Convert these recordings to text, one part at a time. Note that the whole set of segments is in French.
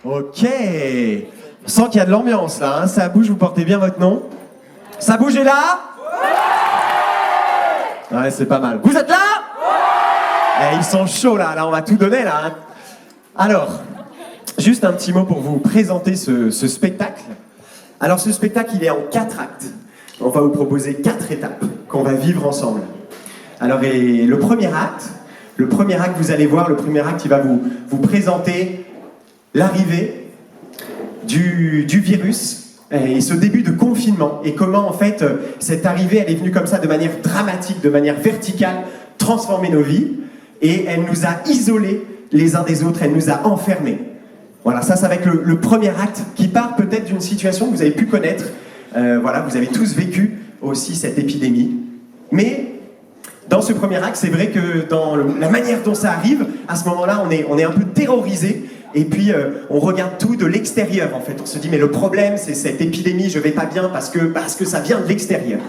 Ok. On sent qu'il y a de l'ambiance là, hein. Ça bouge, vous portez bien votre nom. Ça bouge est là? Ouais, c'est pas mal. Vous êtes là? Ils sont chauds là, on va tout donner là, hein. Alors, juste un petit mot pour vous présenter ce spectacle. Alors ce spectacle, il est en 4 actes. On va vous proposer 4 étapes qu'on va vivre ensemble. Alors, et le premier acte, vous allez voir, le premier acte, il va vous présenter l'arrivée du virus et ce début de confinement et comment en fait cette arrivée, elle est venue comme ça de manière dramatique, de manière verticale, transformer nos vies et elle nous a isolés les uns des autres, elle nous a enfermés. Voilà, ça va être le premier acte qui part peut-être d'une situation que vous avez pu connaître. Voilà, vous avez tous vécu aussi cette épidémie. Mais dans ce premier acte, c'est vrai que dans la manière dont ça arrive, à ce moment-là, on est un peu terrorisé. Et puis, on regarde tout de l'extérieur, en fait. On se dit, mais le problème, c'est cette épidémie, je vais pas bien parce que ça vient de l'extérieur.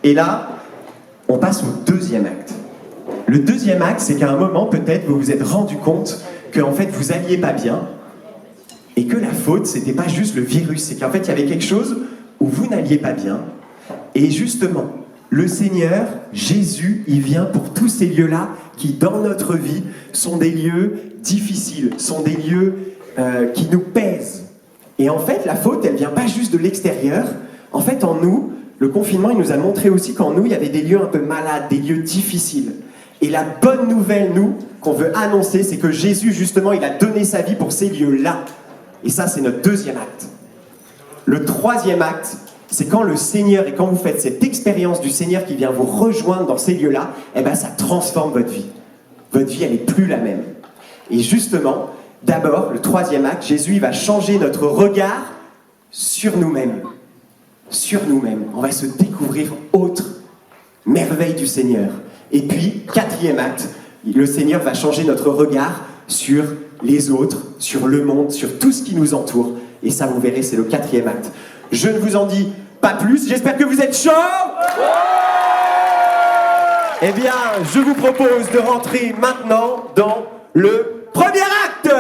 Et là, on passe au deuxième acte. Le deuxième acte, c'est qu'à un moment, peut-être, vous vous êtes rendu compte qu'en fait, vous alliez pas bien et que la faute, c'était pas juste le virus. C'est qu'en fait, il y avait quelque chose où vous n'alliez pas bien. Et justement, le Seigneur, Jésus, il vient pour tous ces lieux-là qui, dans notre vie, sont des lieux difficiles, sont des lieux qui nous pèsent. Et en fait, la faute, elle vient pas juste de l'extérieur. En fait, en nous, le confinement, il nous a montré aussi qu'en nous, il y avait des lieux un peu malades, des lieux difficiles. Et la bonne nouvelle, nous, qu'on veut annoncer, c'est que Jésus, justement, il a donné sa vie pour ces lieux-là. Et ça, c'est notre deuxième acte. Le troisième acte, c'est quand le Seigneur, et quand vous faites cette expérience du Seigneur qui vient vous rejoindre dans ces lieux-là, eh ben ça transforme votre vie. Votre vie, elle n'est plus la même. Et justement, d'abord, le troisième acte, Jésus, il va changer notre regard sur nous-mêmes. Sur nous-mêmes. On va se découvrir autre merveille du Seigneur. Et puis, quatrième acte, le Seigneur va changer notre regard sur les autres, sur le monde, sur tout ce qui nous entoure. Et ça, vous verrez, c'est le quatrième acte. Je ne vous en dis pas plus. J'espère que vous êtes chauds. Eh bien, je vous propose de rentrer maintenant dans le premier acte.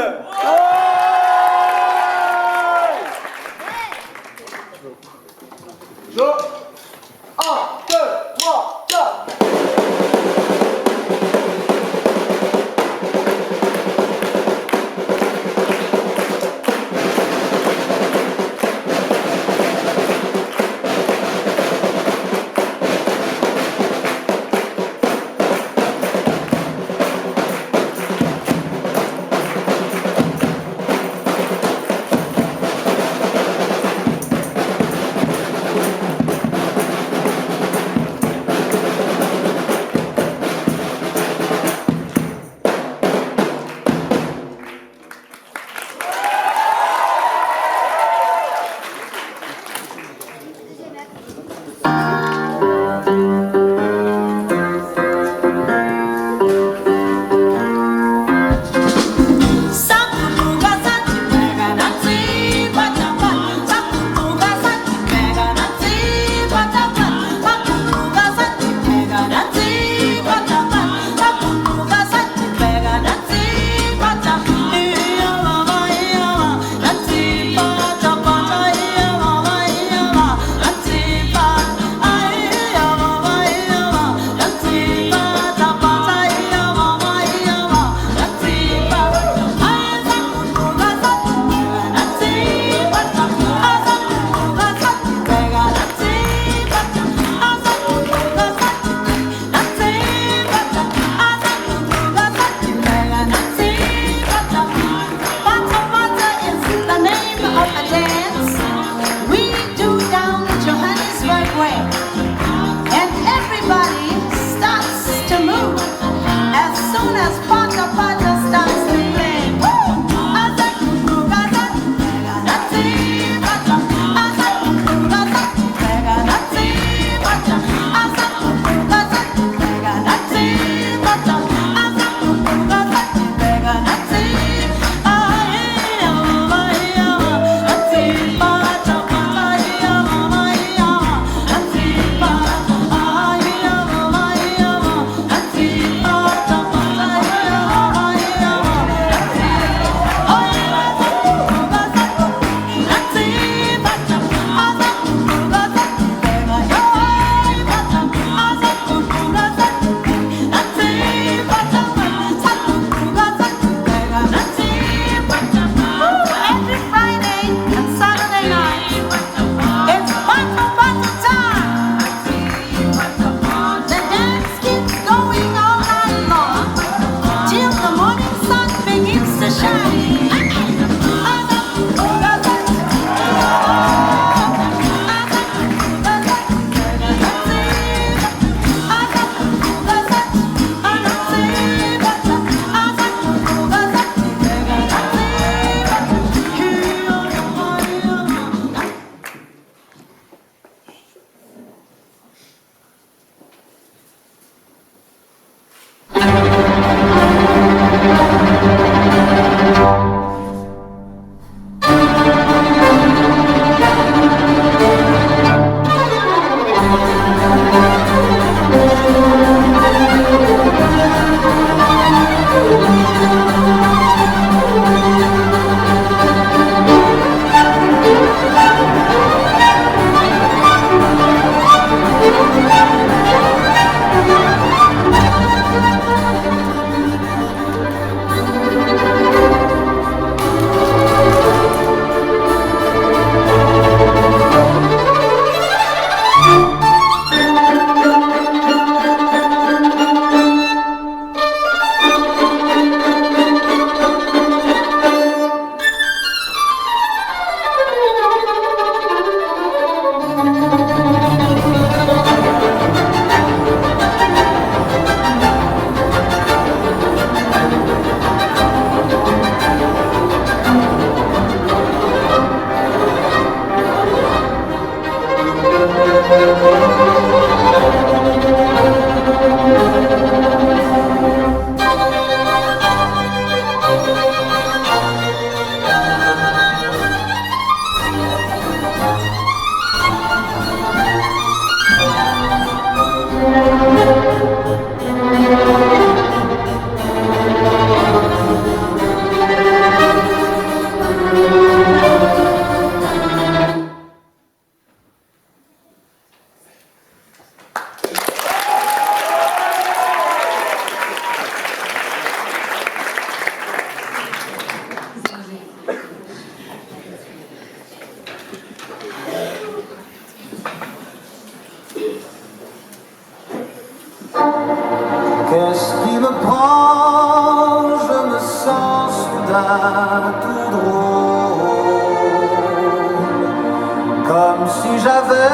Comme si j'avais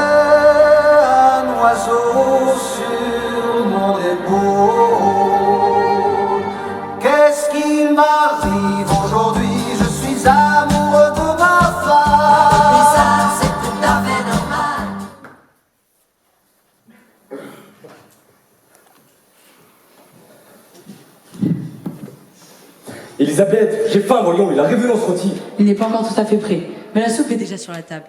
un oiseau sur mon épaule. Qu'est-ce qu'il m'arrive aujourd'hui? Je suis amoureux de ma femme. Et ça, c'est tout à fait normal. Elisabeth, j'ai faim, voyons, il a rêvé, on se retire. Il n'est pas encore tout à fait prêt, mais la soupe est déjà sur la table.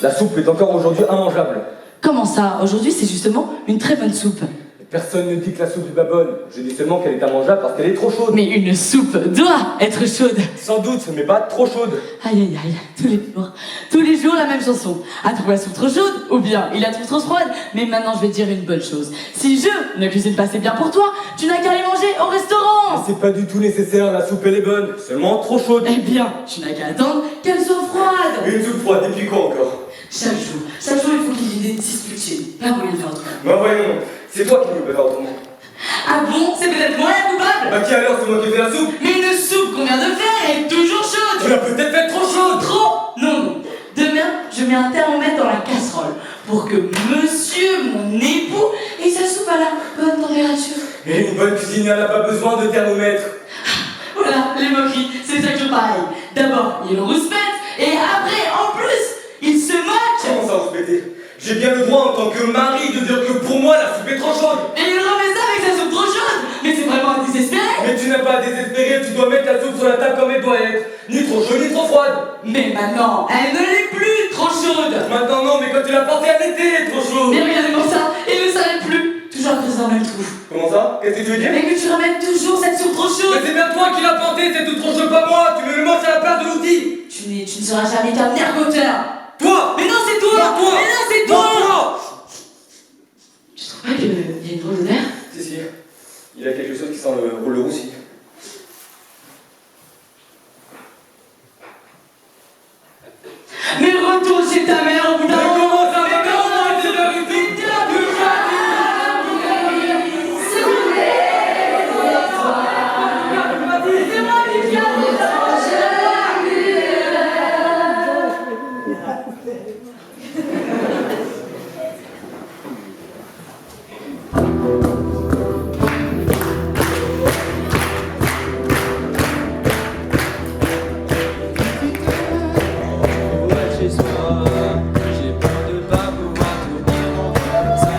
La soupe est encore aujourd'hui immangeable. Comment ça? Aujourd'hui, c'est justement une très bonne soupe. Personne ne dit que la soupe est pas bonne. Je dis seulement qu'elle est immangeable parce qu'elle est trop chaude. Mais une soupe doit être chaude. Sans doute, mais pas trop chaude. Aïe aïe aïe, tous les jours la même chanson. A trouvé la soupe trop chaude, ou bien il la trouve trop froide. Mais maintenant je vais te dire une bonne chose. Si je ne cuisine pas assez bien pour toi, tu n'as qu'à aller manger au Mais restaurant. c'est pas du tout nécessaire, la soupe elle est bonne. Seulement trop chaude. Eh bien, tu n'as qu'à attendre qu'elle soit froide. Une soupe froide, depuis quand encore? Chaque jour, il faut qu'il y ait des disputes. Pas moyen de faire autrement. Bah voyons, c'est toi qui me peux faire autrement. Ah bon? C'est peut-être moi la coupable? Bah qui alors, c'est moi qui fais la soupe? Mais une soupe qu'on vient de faire est toujours Tu chaude. l'as peut-être faite trop chaude. Trop? Non. Demain, je mets un thermomètre dans la casserole pour que monsieur, mon époux, ait sa soupe à la bonne température. Et une bonne cuisinière n'a pas besoin de thermomètre. Voilà, les moqueries, c'est toujours pareil. D'abord, il rouspète, et après, en plus, il se moque. Comment ça, respecter? J'ai bien le droit en tant que mari de dire que pour moi la soupe est trop chaude. Et il remet ça avec sa soupe trop chaude. Mais c'est vraiment désespéré. Mais tu n'as pas à désespérer, tu dois mettre la soupe sur la table comme elle doit être. Ni trop chaude, ni trop froide. Mais maintenant, elle ne l'est plus trop chaude. Maintenant non, mais quand tu l'as portée, elle était trop chaude. Mais regardez-moi ça, il ne s'arrête plus. Toujours creuser dans le même trou. Comment ça? Qu'est-ce que tu veux dire? Et que tu ramènes toujours cette soupe trop Mais chaude. c'est bien toi qui l'as portée, c'est tout trop chaud, pas moi. Tu me le manges à la place de l'outil. Tu ne seras jamais qu'un ergoteur. Toi. Mais non, c'est toi. Non, toi. Mais non, c'est Non, toi. toi. Tu trouves pas qu'il y a une drôle d'odeur? Si, si. Il y a quelque chose qui sent le roussi. Mais retourne chez ta mère au bout d'un Mais moment. comment ça va? Comment c'est la vérité?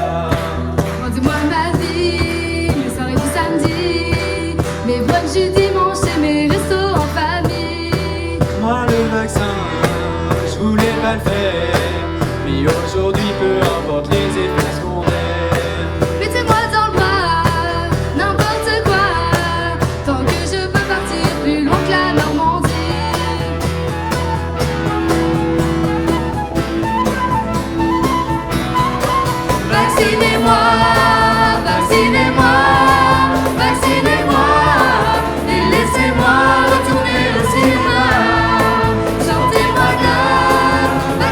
Raconte-moi ma vie, les soirées du samedi, mes brunchs du dimanche et mes restos en famille. Moi le vaccin, je voulais pas le faire, mais aujourd'hui peu importe les effets secondaires. Mettez-moi dans le bras, n'importe quoi, tant que je peux partir plus loin que la Normandie. Vaccinez-moi, vaccinez-moi, vaccinez-moi, et laissez-moi retourner au cinéma. Sortez-moi de là,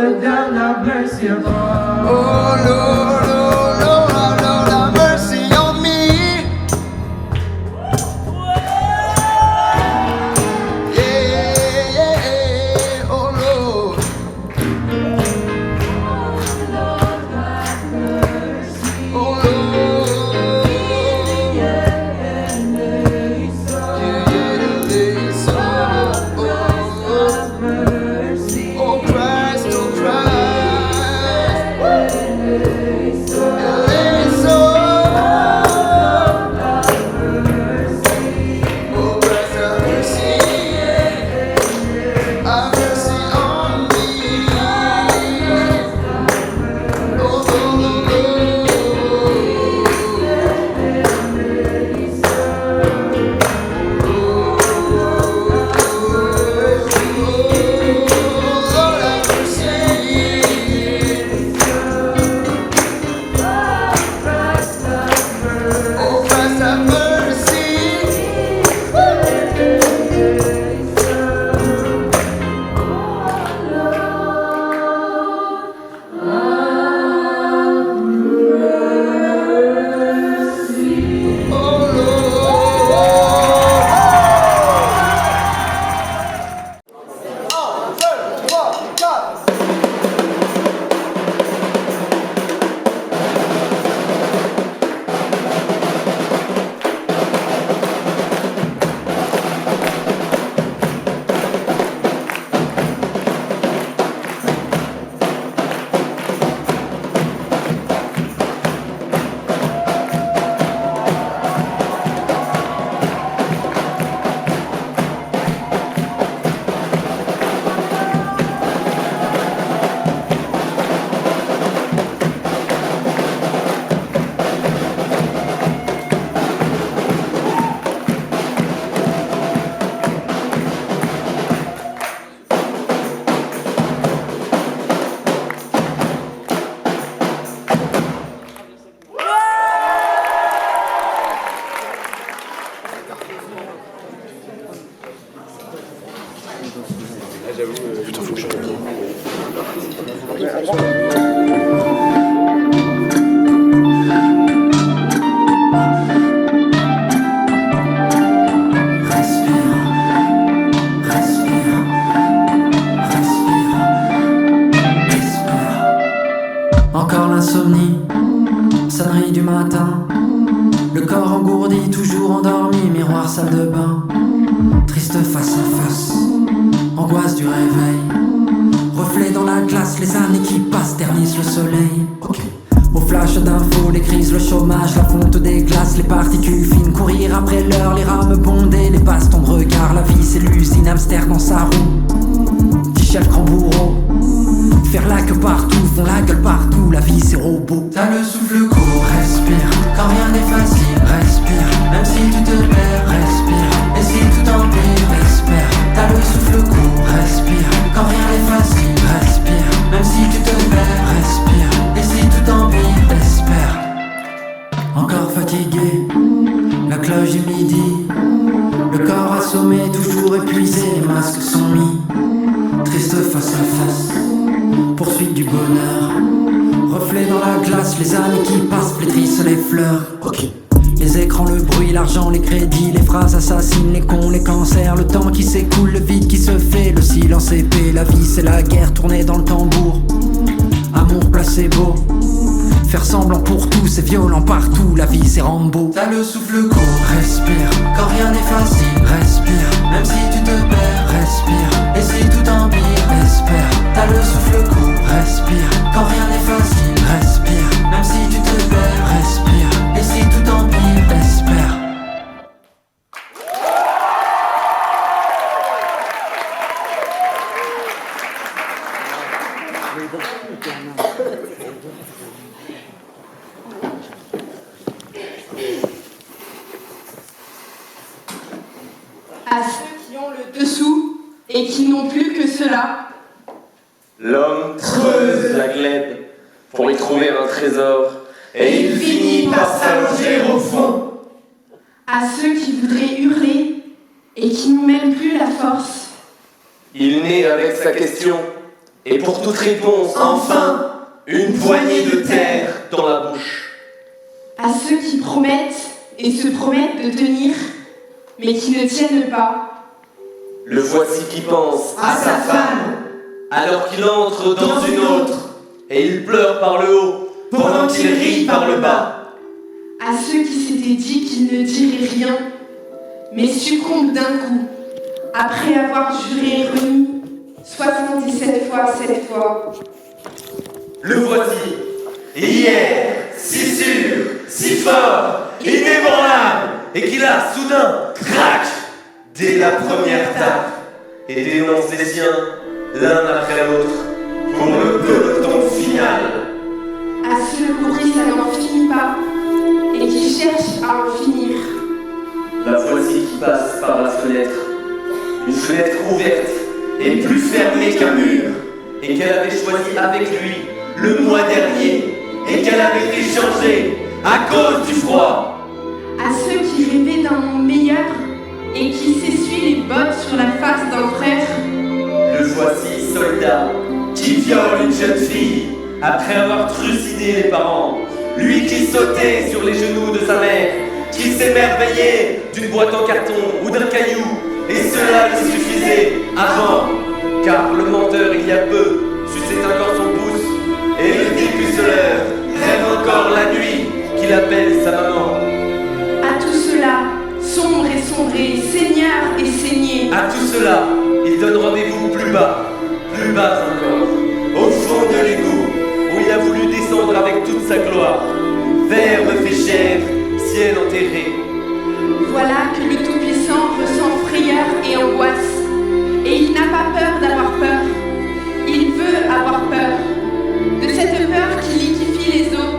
look down, have mercy upon. Oh Lord, have mercy on me. Yeah, oh Lord. Oh Lord. Oh Christ, oh Encore l'insomnie, sonnerie du matin. Le corps engourdi, toujours endormi, miroir salle de bain. Triste face à face, angoisse du réveil. Reflet dans la glace, les années qui passent ternissent le soleil. Au flash d'infos, les crises, le chômage, la fonte des glaces, les particules fines, courir après l'heure, les rames bondées, les bastons de regard, la vie c'est l'usine, hamster dans sa roue. Petit chef grand bourreau, faire la queue partout, font la gueule partout, la vie c'est robot. T'as le souffle court, respire, quand rien n'est facile, respire, même si tu te perds, respire, et si tout empire, espère. T'as le souffle court, respire, quand rien n'est facile, respire, même si tu te perds, respire, et si tout empire, espère. Encore fatigué, la cloche du midi, le corps assommé, toujours épuisé, les masques sont mis. Triste face à face, poursuite du bonheur. Reflet dans la glace, les années qui passent flétrissent les fleurs. Les écrans, le bruit, l'argent, les crédits, les phrases assassines, les cons, les cancers, le temps qui s'écoule, le vide qui se fait, le silence épais, la vie c'est la guerre tournée dans le tambour. Amour placebo, faire semblant pour tout, c'est violent partout, la vie c'est Rambo. T'as le souffle court, respire, quand rien n'est facile, respire, même si tu te perds, respire, et si tout empire, espère. T'as le souffle court, respire, quand rien n'est facile, respire, même si tu te perds, respire, et si tout empire, espère. À ceux qui ont le dessous et qui n'ont plus que cela. L'homme creuse la glèbe pour y trouver un trésor, et il finit par s'allonger au fond. À ceux qui voudraient hurler et qui n'ont même plus la force. Il naît avec sa question, Et pour toute réponse, enfin, une poignée de terre dans la bouche. À ceux qui promettent et se promettent de tenir, mais qui ne tiennent pas. Le voici qui pense à sa femme, alors qu'il entre dans une autre, et il pleure par le haut, pendant qu'il rit par le bas. À ceux qui s'étaient dit qu'ils ne diraient rien, mais succombent d'un coup, après avoir juré et remis 77 fois 7 fois. Le voici, hier, si sûr, si fort, inébranlable, et qu'il a soudain, crac, dès la première tape, et dénonce les siens, l'un après l'autre, pour le peloton final. À ceux pour qui ça n'en finit pas, et qui cherchent à en finir. La voici qui passe par la fenêtre, une fenêtre ouverte et plus fermée qu'un mur, et qu'elle avait choisi avec lui le mois dernier, et qu'elle avait fait changer à cause du froid. À ceux qui rêvaient d'un monde meilleur, et qui s'essuient les bottes sur la face d'un frère. Le voici soldat qui viole une jeune fille après avoir trucidé les parents. Lui qui sautait sur les genoux de sa mère, qui s'émerveillait d'une boîte en carton ou d'un caillou, et cela lui suffisait avant, car le menteur il y a peu suçait encore son pouce, et le dépuceleur rêve encore la nuit qu'il appelle sa maman. À tout cela, sombre et sombré, seigneur et saigné. À tout cela, il donne rendez-vous plus bas encore, au fond de l'égout, où il a voulu descendre avec toute sa gloire. Verbe fait chair, ciel enterré. Voilà que le Tout-Puissant ressent frayeur et angoisse. Et il n'a pas peur d'avoir peur. Il veut avoir peur. De cette peur qui liquéfie les eaux.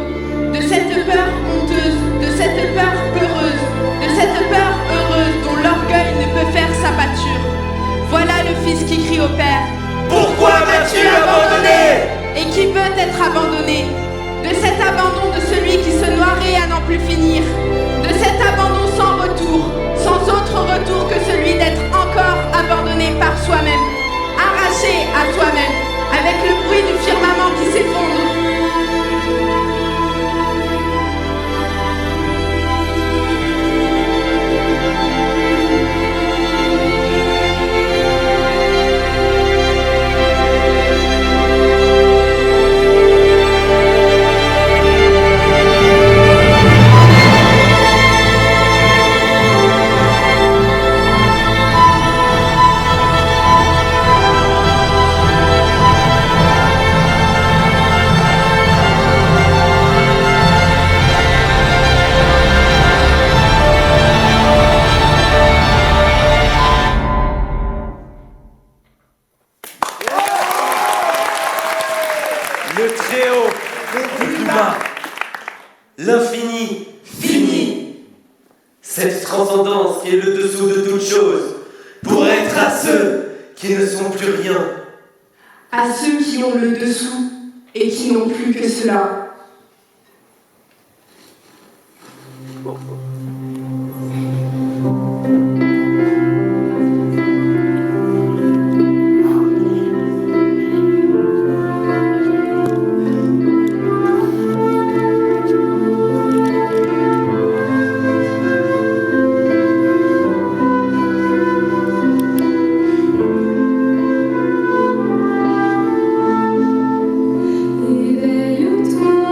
De cette peur honteuse. De cette peur peureuse. De cette peur heureuse dont l'orgueil ne peut faire sa pâture. Voilà le Fils qui crie au Père. Pourquoi m'as-tu abandonné? Et qui veut être abandonné. De cet abandon de celui qui se noierait à n'en plus finir. De cet abandon sans retour, sans autre retour que celui d'être encore abandonné par soi-même, arraché à soi-même, avec le bruit du firmament qui s'effondre. Le très haut, le plus bas, l'infini, fini. Cette transcendance qui est le dessous de toute chose, pour être à ceux qui ne sont plus rien. À ceux qui ont le dessous et qui n'ont plus que cela. Éveille-toi.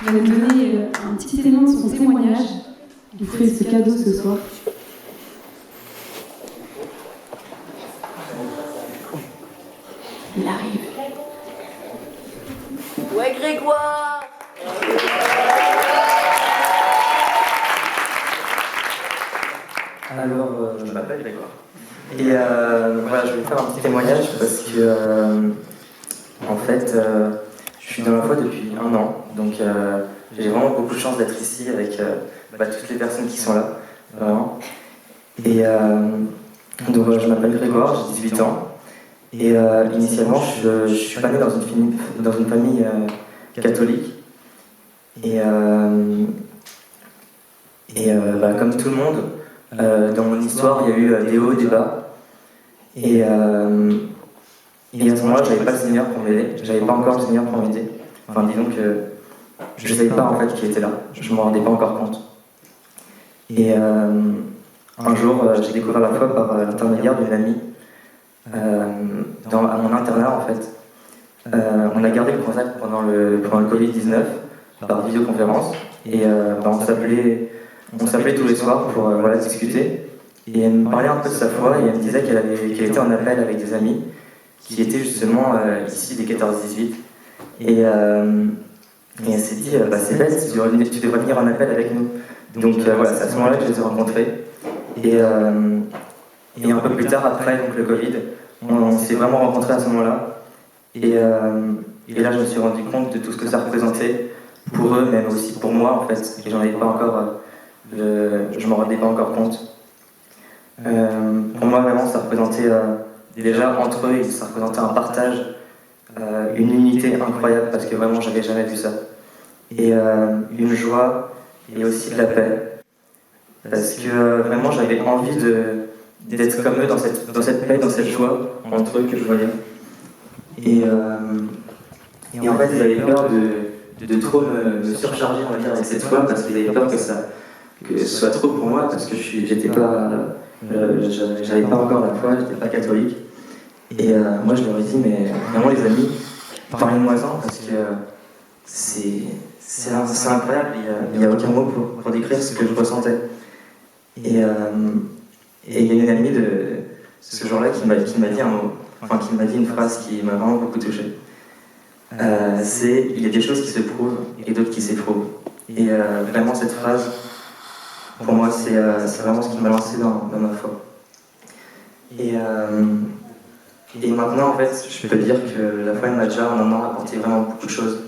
Il va nous donner un petit élément de son témoignage. Il fait ce cadeau ce soir. Il arrive. Ouais, Grégoire! Alors, je m'appelle Grégoire. Et voilà, je vais faire un petit témoignage parce que, en fait, je suis dans la foi depuis 1 an. Donc, j'ai vraiment beaucoup de chance d'être ici avec toutes les personnes qui sont là. Vraiment. Et donc, je m'appelle Grégoire, j'ai 18 ans. Et initialement, je suis pas né dans une famille catholique. Et comme tout le monde, dans mon histoire, il y a eu des hauts, des bas. Et à ce moment-là, j'avais pas le Seigneur pour m'aider. J'avais pas encore le Seigneur pour m'aider. Enfin, disons que je savais pas en fait qu'il était là. Je m'en rendais pas encore compte. Et un jour, j'ai découvert la foi par l'intermédiaire d'une amie à mon internat en fait. On a gardé le contact pendant le Covid-19 par vidéoconférence et on s'appelait tous les soirs pour discuter. Et elle me parlait un peu de sa foi et elle me disait qu'elle était en appel avec des amis qui étaient justement ici des 14-18. Et elle s'est dit, c'est bête, tu devrais venir en appel avec nous. Donc c'est à ce moment-là que je les ai rencontrés. Et un peu plus tard, après donc, le Covid, on s'est vraiment rencontrés à ce moment-là. Et là, je me suis rendu compte de tout ce que ça représentait pour eux, même aussi pour moi en fait. Et je m'en rendais pas encore compte. Pour moi, vraiment, ça représentait déjà entre eux, ça représentait un partage, une unité incroyable parce que vraiment, j'avais jamais vu ça. Et une joie et aussi de la paix. Parce que vraiment, j'avais envie d'être comme eux dans cette paix, dans cette joie entre eux que je voyais. Et en fait, ils avaient peur de trop me surcharger, on va dire, avec cette foi parce qu'ils avaient peur que ce soit trop pour moi parce que j'avais pas encore la foi, j'étais pas catholique. Et moi, je leur ai dit, mais vraiment, les amis, parlez-moi-en parce que c'est incroyable, il n'y a aucun mot pour décrire ce que je ressentais. Et il y a une amie de ce jour-là qui m'a dit un mot, qui m'a dit une phrase qui m'a vraiment beaucoup touché. Il y a des choses qui se prouvent et d'autres qui s'éprouvent. Et vraiment cette phrase, pour moi, c'est vraiment ce qui m'a lancé dans ma foi. Et maintenant, en fait, je peux dire que la foi m'a déjà en 1 an apporté vraiment beaucoup de choses.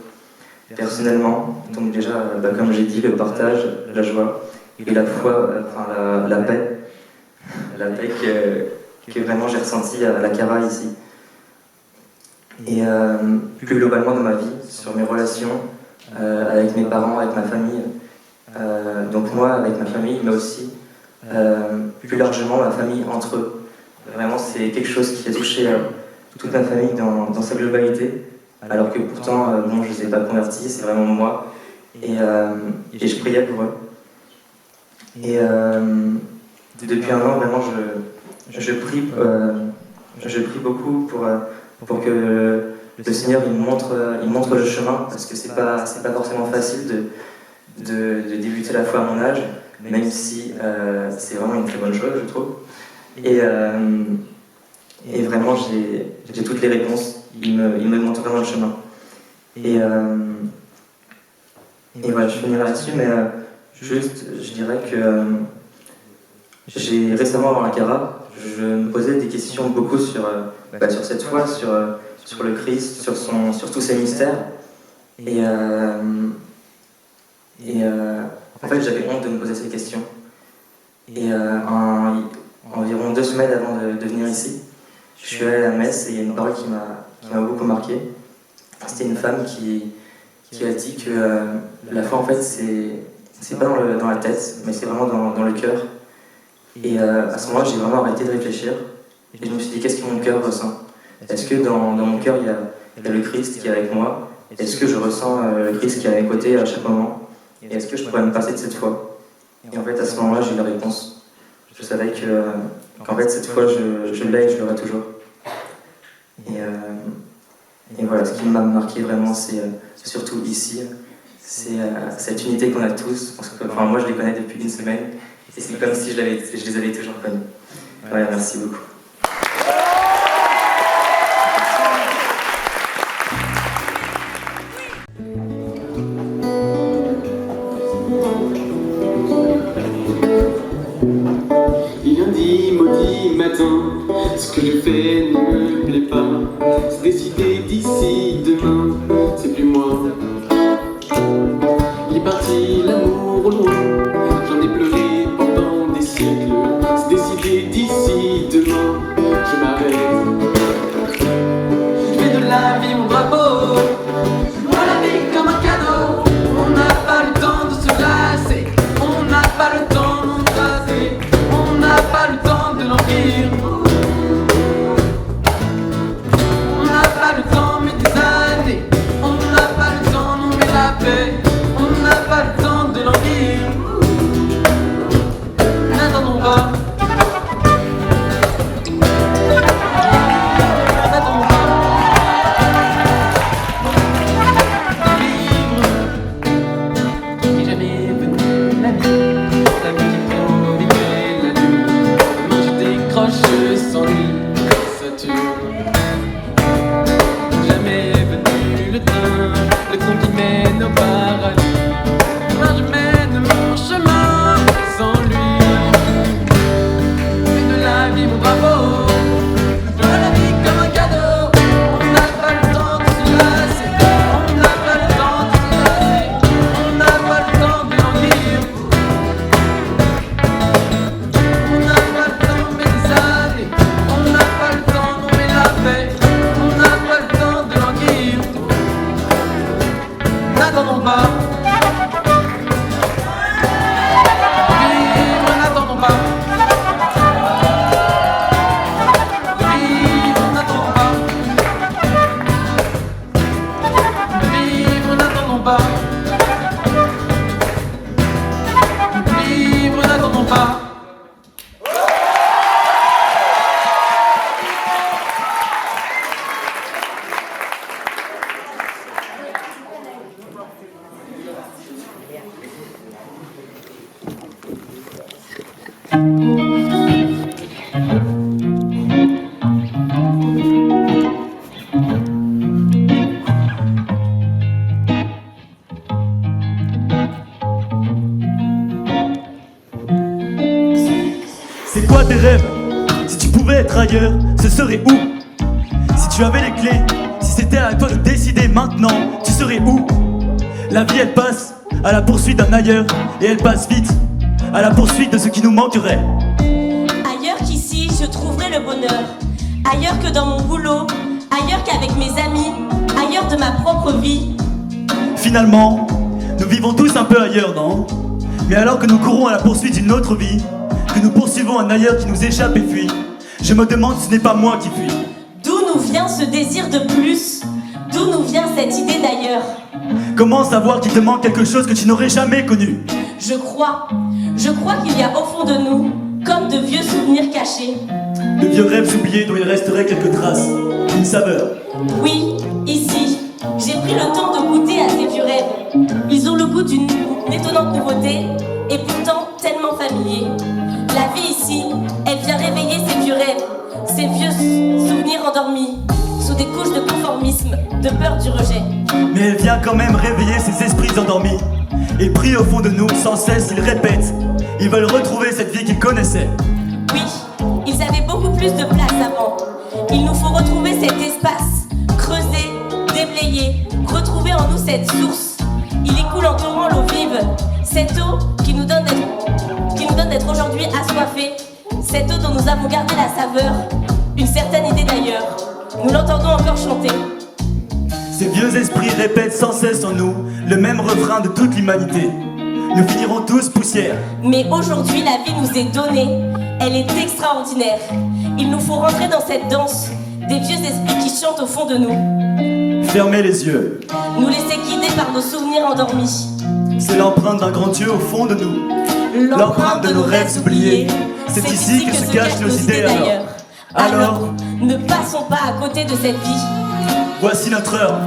Personnellement, donc déjà, comme j'ai dit, le partage, la joie, et la foi, la paix. La paix que vraiment j'ai ressentie à la Cara ici. Et plus globalement dans ma vie, sur mes relations avec mes parents, avec ma famille. Donc moi avec ma famille, mais aussi plus largement ma famille entre eux. Vraiment c'est quelque chose qui a touché toute ma famille dans sa globalité, alors que pourtant je ne les ai pas convertis, c'est vraiment moi. Et je priais pour eux. Et depuis 1 an, vraiment je prie beaucoup pour que le Seigneur il montre le chemin, parce que c'est pas forcément facile de débuter la foi à mon âge, même si c'est vraiment une très bonne chose, je trouve. Et vraiment, j'ai toutes les réponses. Il me montre vraiment le chemin. Et voilà, je finirai là-dessus, mais juste, je dirais que j'ai récemment avant la Cara, je me posais des questions beaucoup sur cette foi, sur le Christ, sur tous ses mystères. Et en fait, j'avais honte de me poser ces questions. Et environ 2 semaines avant de venir ici, je suis allé à la messe et il y a une parole qui m'a beaucoup marqué. C'était une femme qui a dit que la foi, en fait, c'est pas dans la tête, mais c'est vraiment dans le cœur. Et à ce moment-là, j'ai vraiment arrêté de réfléchir. Et je me suis dit, qu'est-ce que mon cœur ressent? Est-ce que dans mon cœur, il y a le Christ qui est avec moi? Est-ce que je ressens le Christ qui est à mes côtés à chaque moment? Et est-ce que je pourrais me passer de cette foi? Et en fait, à ce moment-là, j'ai eu la réponse. Je savais qu'en fait, cette foi, je l'ai et je l'aurai toujours. Et voilà, ce qui m'a marqué vraiment, c'est surtout ici, c'est cette unité qu'on a tous. Enfin, moi, je les connais depuis une semaine, et c'est comme si je les avais toujours connus. Voilà, merci beaucoup. Lundi, maudit matin, ce que je fais ne me plaît pas. C'est décidé d'ici demain, c'est plus moi. Il est parti l'amour au loin, j'en ai pleuré pendant des siècles. C'est décidé d'ici demain, je m'arrête. Je fais de la vie mon drapeau, je vois la vie comme un cadeau. On n'a pas le temps de se lasser, on n'a pas le temps d'embrasser. On n'a pas le temps de l'empire. On n'a pas le temps mais des années. On n'a pas le temps non mais la paix. On n'a pas le temps de l'empire. N'attendons pas. N'attendons pas. Vivre n'est jamais venu la nuit. La musique pour vibrer la nuit. Demain je décroche sans nuit, ça tue. Jamais venu le train qui mène au paradis. Demain je mène mon chemin sans lui. Fais de la vie mon bravo. Je vois la vie comme un cadeau. On n'a pas le temps de se lasser. On n'a pas le temps de se lasser. On n'a pas le temps de languir. On n'a pas le temps mais des années. On n'a pas le temps non mais la paix. On n'a pas le temps de languir. N'attendons pas. Vivre, n'attendons pas. Vivre, n'attendons pas. Vivre, n'attendons pas. Vivre, n'attendons pas. C'est quoi tes rêves? Si tu pouvais être ailleurs, ce serait où? Si tu avais les clés, si c'était à toi de décider maintenant, tu serais où? La vie elle passe à la poursuite d'un ailleurs, et elle passe vite à la poursuite de ce qui nous manquerait. Ailleurs qu'ici, je trouverai le bonheur. Ailleurs que dans mon boulot, ailleurs qu'avec mes amis, ailleurs de ma propre vie. Finalement, nous vivons tous un peu ailleurs, non? Mais alors que nous courons à la poursuite d'une autre vie, que nous poursuivons un ailleurs qui nous échappe et fuit, je me demande si ce n'est pas moi qui fuis. D'où nous vient ce désir de plus? D'où nous vient cette idée d'ailleurs? Comment savoir qu'il te manque quelque chose que tu n'aurais jamais connu? Je crois qu'il y a au fond de nous comme de vieux souvenirs cachés. De vieux rêves oubliés dont il resterait quelques traces, une saveur. Oui, ici, j'ai pris le temps de goûter à ces vieux rêves. Ils ont le goût d'une étonnante nouveauté et pourtant tellement familiers. La vie ici, elle vient réveiller ces vieux rêves, ces vieux souvenirs endormis, sous des couches de conformisme, de peur du rejet. Mais elle vient quand même réveiller ces esprits endormis. Et pris au fond de nous, sans cesse, ils répètent. Ils veulent retrouver cette vie qu'ils connaissaient. Oui, ils avaient beaucoup plus de place avant. Il nous faut retrouver cet espace, creuser, déblayer, retrouver en nous cette source. Il écoule en torrent l'eau vive, cette eau qui nous donne d'être aujourd'hui assoiffés, cette eau dont nous avons gardé la saveur, une certaine idée d'ailleurs. Nous l'entendons encore chanter. Ces vieux esprits répètent sans cesse en nous le même refrain de toute l'humanité. Nous finirons tous poussière. Mais aujourd'hui, la vie nous est donnée. Elle est extraordinaire. Il nous faut rentrer dans cette danse des vieux esprits qui chantent au fond de nous. Fermez les yeux. Nous laisser guider par nos souvenirs endormis. C'est l'empreinte d'un grand Dieu au fond de nous. L'empreinte de nos rêves oubliés. C'est ici que se cachent nos idées alors. Alors, ne passons pas à côté de cette vie. Voici notre heure.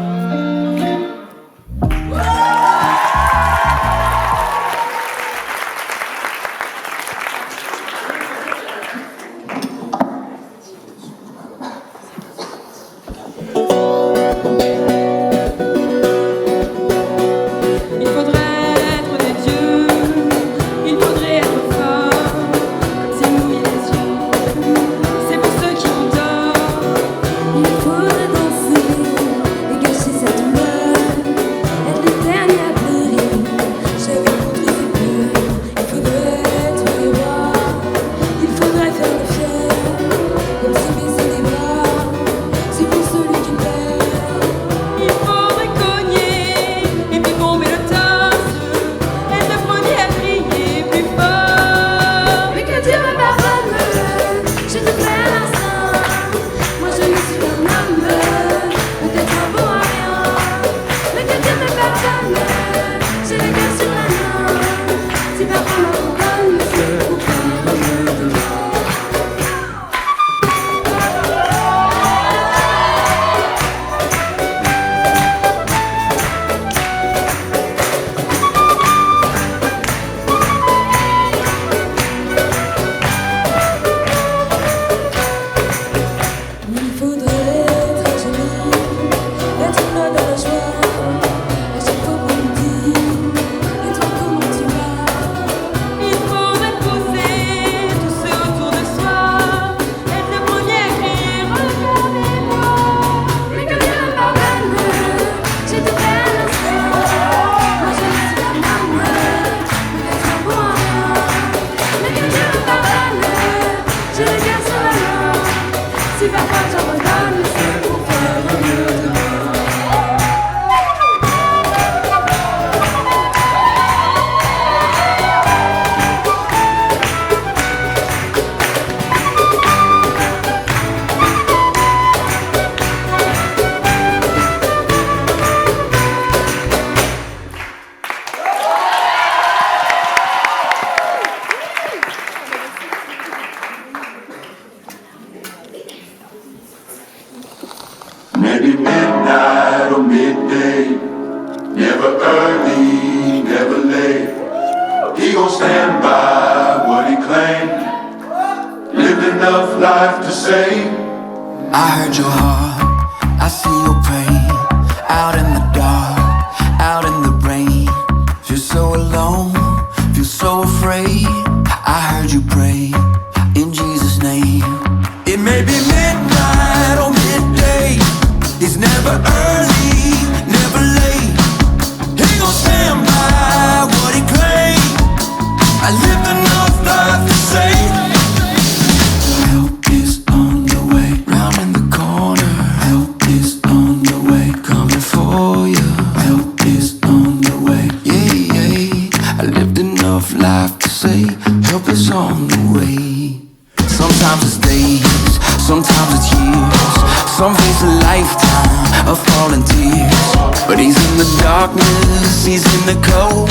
Maybe midnight or midday, never early, never late. He gon' stand by what he claimed, lived enough life to say, I heard your heart, I see your pain, out in the dark, out in the rain. Feel so alone, feel so afraid. I heard you pray, in Jesus' name. It may be midnight or midday, it's never early, never late. He gon' stand by what he claimed. I lived enough life to say, help is on the way, round in the corner. Help is on the way, coming for you. Help is on the way, yeah, yeah. I lived enough life to say, help is on the way. Sometimes it's days, sometimes it's years. Some face a lifetime of falling tears. But he's in the darkness, he's in the cold.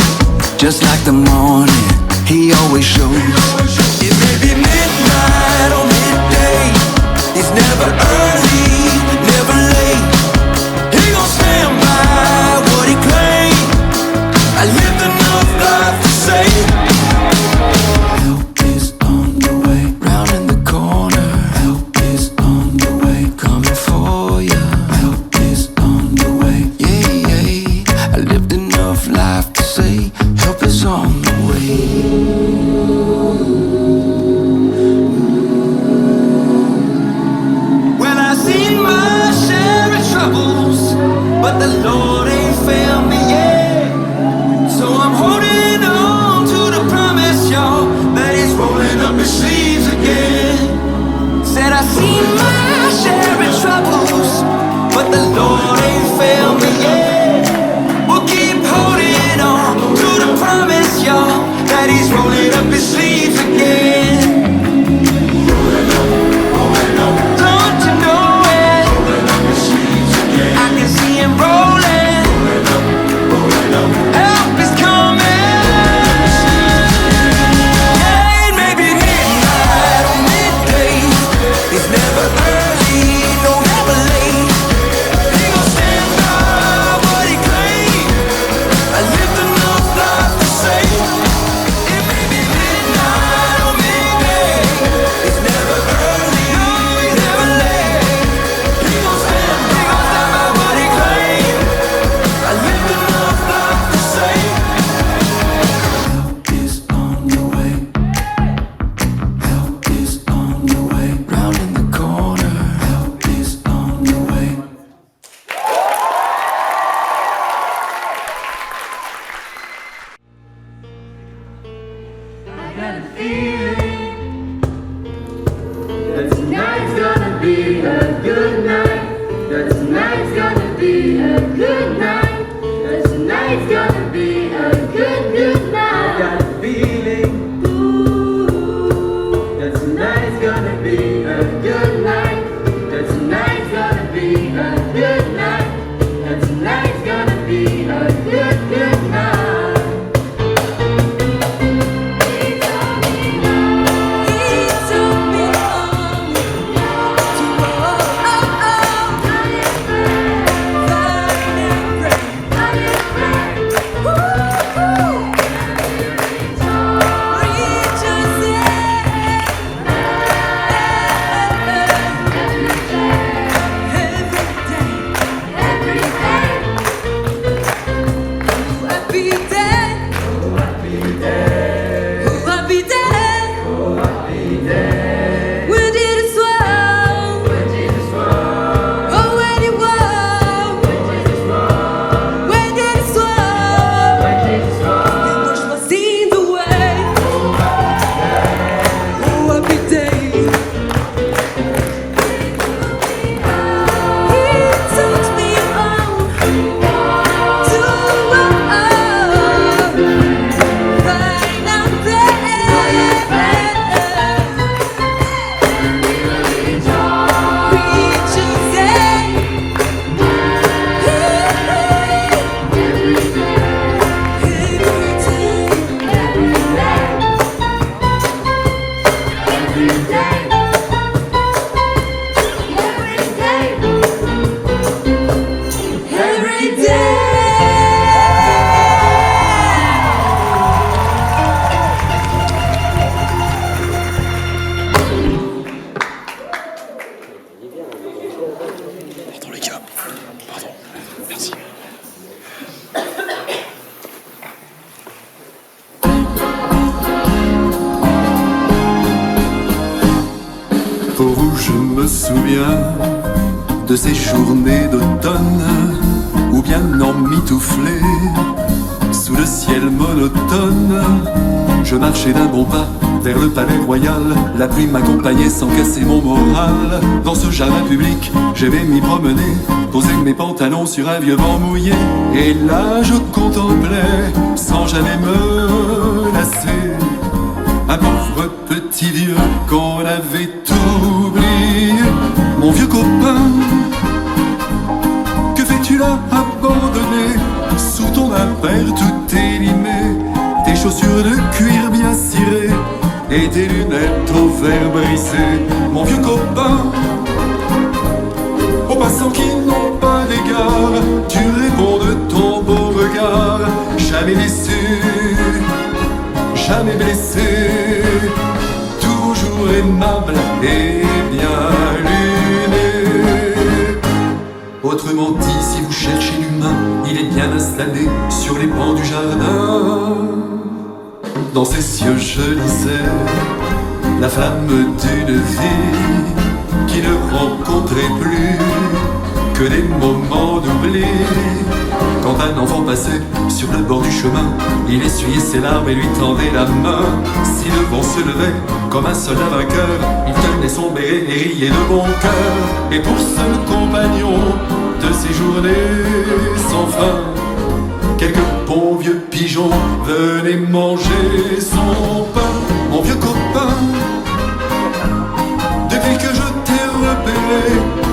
Just like the morning, he always shows. It may be midnight or midday, it's never early, never late. He gon' stand by what he claimed. I lived enough life to say, help is on the way, round in the corner. Help is on the way, coming for you. Help is on the way, yeah, yeah. I lived enough life to say, help is on the way. Well, I've seen my share of troubles, but the Lord ain't failed me yet. So I'm holding on to the promise, y'all, that he's rolling up his sleeves again. Said I've seen my share of troubles, but the Lord ain't failed me yet. We'll keep holding on to the promise, y'all, that he's rolling up his sleeves again. Don't you know it? I can see him rolling. Help is coming. Yeah, it may be midnight or midday, it's never early, no, never late. He gon' stand by what he claimed. got a feeling that tonight's gonna be a good night. That tonight's gonna be a good night. That tonight's gonna be a good night. Got a feeling that tonight's gonna be a good night. That tonight's gonna be a good night. That tonight's gonna be a good night. Pour vous, je me souviens de ces journées d'automne où bien emmitouflé sous le ciel monotone, je marchais d'un bon pas vers le palais royal. La pluie m'accompagnait sans casser mon moral. Dans ce jardin public, j'aimais m'y promener, poser mes pantalons sur un vieux banc mouillé. Et là, je contemplais, sans jamais me lasser, un pauvre petit vieux qu'on avait oublié. Mon vieux copain, que fais-tu là, abandonné sous ton impair tout élimé, tes chaussures de cuir bien cirées et tes lunettes au verre brisé? Mon vieux copain, aux passants qui n'ont pas d'égard, tu réponds de ton beau regard, jamais déçu, jamais blessé, toujours aimable et bien luné. Autrement dit, si vous cherchez l'humain, il est bien installé sur les bancs du jardin. Dans ses cieux je lisais la flamme d'une vie qui ne rencontrait plus que des moments d'oubli. Quand un enfant passait sur le bord du chemin, il essuyait ses larmes et lui tendait la main. Si le vent se levait comme un soldat vainqueur, il tenait son béret et riait de bon cœur. Et pour seul compagnon de ces journées sans fin, quelques bons vieux pigeons venaient manger son pain. Mon vieux copain, depuis que je t'ai repéré,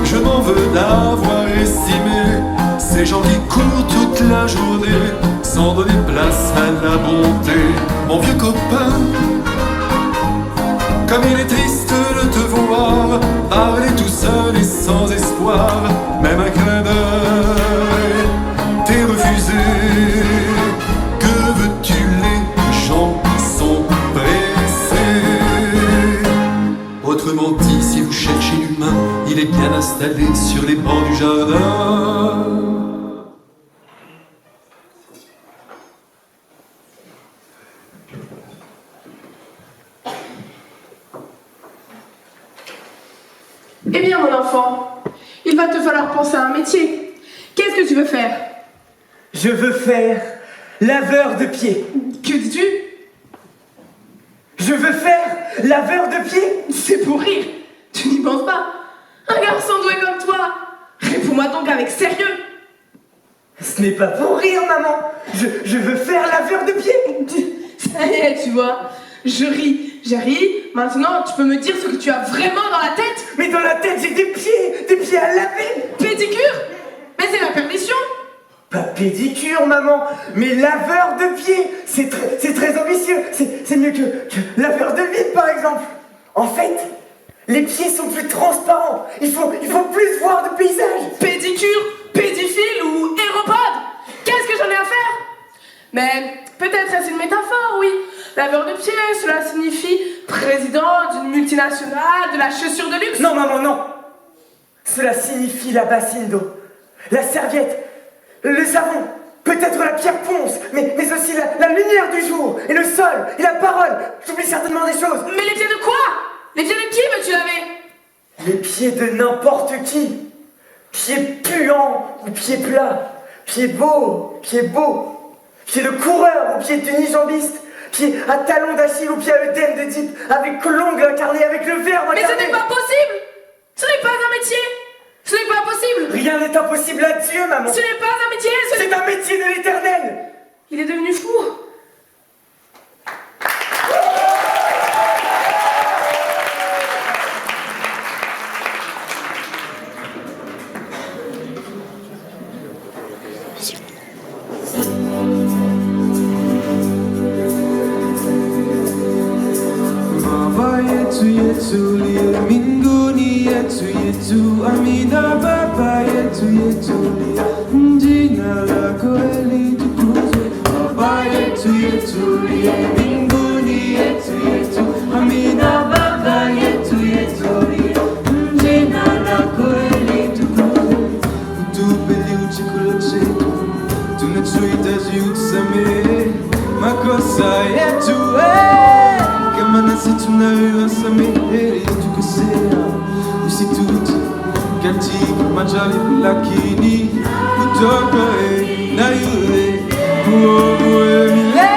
je m'en veux d'avoir estimé ces gens qui courent toute la journée sans donner place à la bonté. Mon vieux copain, comme il est triste de te voir parler tout seul et sans espoir, même un clin d'œil t'est refusé. Que veux-tu, les gens sont pressés. Autrement dit, si vous cherchez l'humain, il est bien installé sur les bancs du jardin. Eh bien, mon enfant, il va te falloir penser à un métier. Qu'est-ce que tu veux faire? Je veux faire laveur de pieds. Que dis-tu? Je veux faire laveur de pieds. C'est pour rire. Tu n'y penses pas. Un garçon doué comme toi. Réponds-moi donc avec sérieux. Ce n'est pas pour rire, maman. Je veux faire laveur de pieds. Ça y est, tu vois. Je ris. J'ai ri. Maintenant, tu peux me dire ce que tu as vraiment dans la tête. Mais dans la tête, j'ai des pieds à laver. Pédicure. Mais c'est la permission. Pas pédicure, maman, mais laveur de pieds. C'est très ambitieux. C'est mieux que laveur de vide, par exemple. En fait, les pieds sont plus transparents. Il faut plus voir de paysages. Pédicure, pédifile ou aéropode. Qu'est-ce que j'en ai à faire? Mais peut-être est-ce une métaphore, oui. Laveur de pieds, cela signifie président d'une multinationale, de la chaussure de luxe. Non, maman, non. Cela signifie la bassine d'eau, la serviette, le savon, peut-être la pierre ponce, mais aussi la lumière du jour, et le sol, et la parole. J'oublie certainement des choses. Mais les pieds de quoi? Les pieds de qui veux-tu laver? Les pieds de n'importe qui. Pieds puants ou pieds plats. Pieds beaux, pieds beaux. Pieds de coureur ou pieds d'unijambiste. Pieds à talons d'Achille ou pieds à œdème de Deep. Avec l'ongle incarné, avec le verbe incarné. Mais ce n'est pas possible. Ce n'est pas un métier. Ce n'est pas possible. Rien n'est impossible à Dieu, maman. Ce n'est pas un métier. C'est un métier de l'Éternel. Il est devenu fou. Yetu liye mbinguni yetu amina baba yetu liye jina lako litukuzwe baba yetu liye mbinguni yetu amina baba yetu liye jina lako litukuzwe utupe leo chakula chetu tunachohitaji utusamehe makosa yetu kama nasi tunayowasamehe tukosea, usitute katika majaribu, lakini utuokoe na yule muovu milele.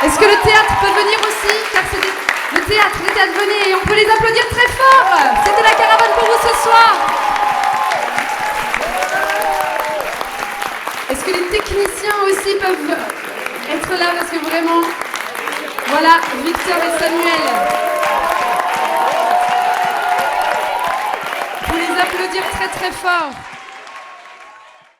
Est-ce que le théâtre peut venir aussi? Car c'est le théâtre, venez, et on peut les applaudir très fort. C'était la caravane pour vous ce soir. Est-ce que les techniciens aussi peuvent être là? Parce que vraiment, voilà, Victor et Samuel. Pour les applaudir très très fort.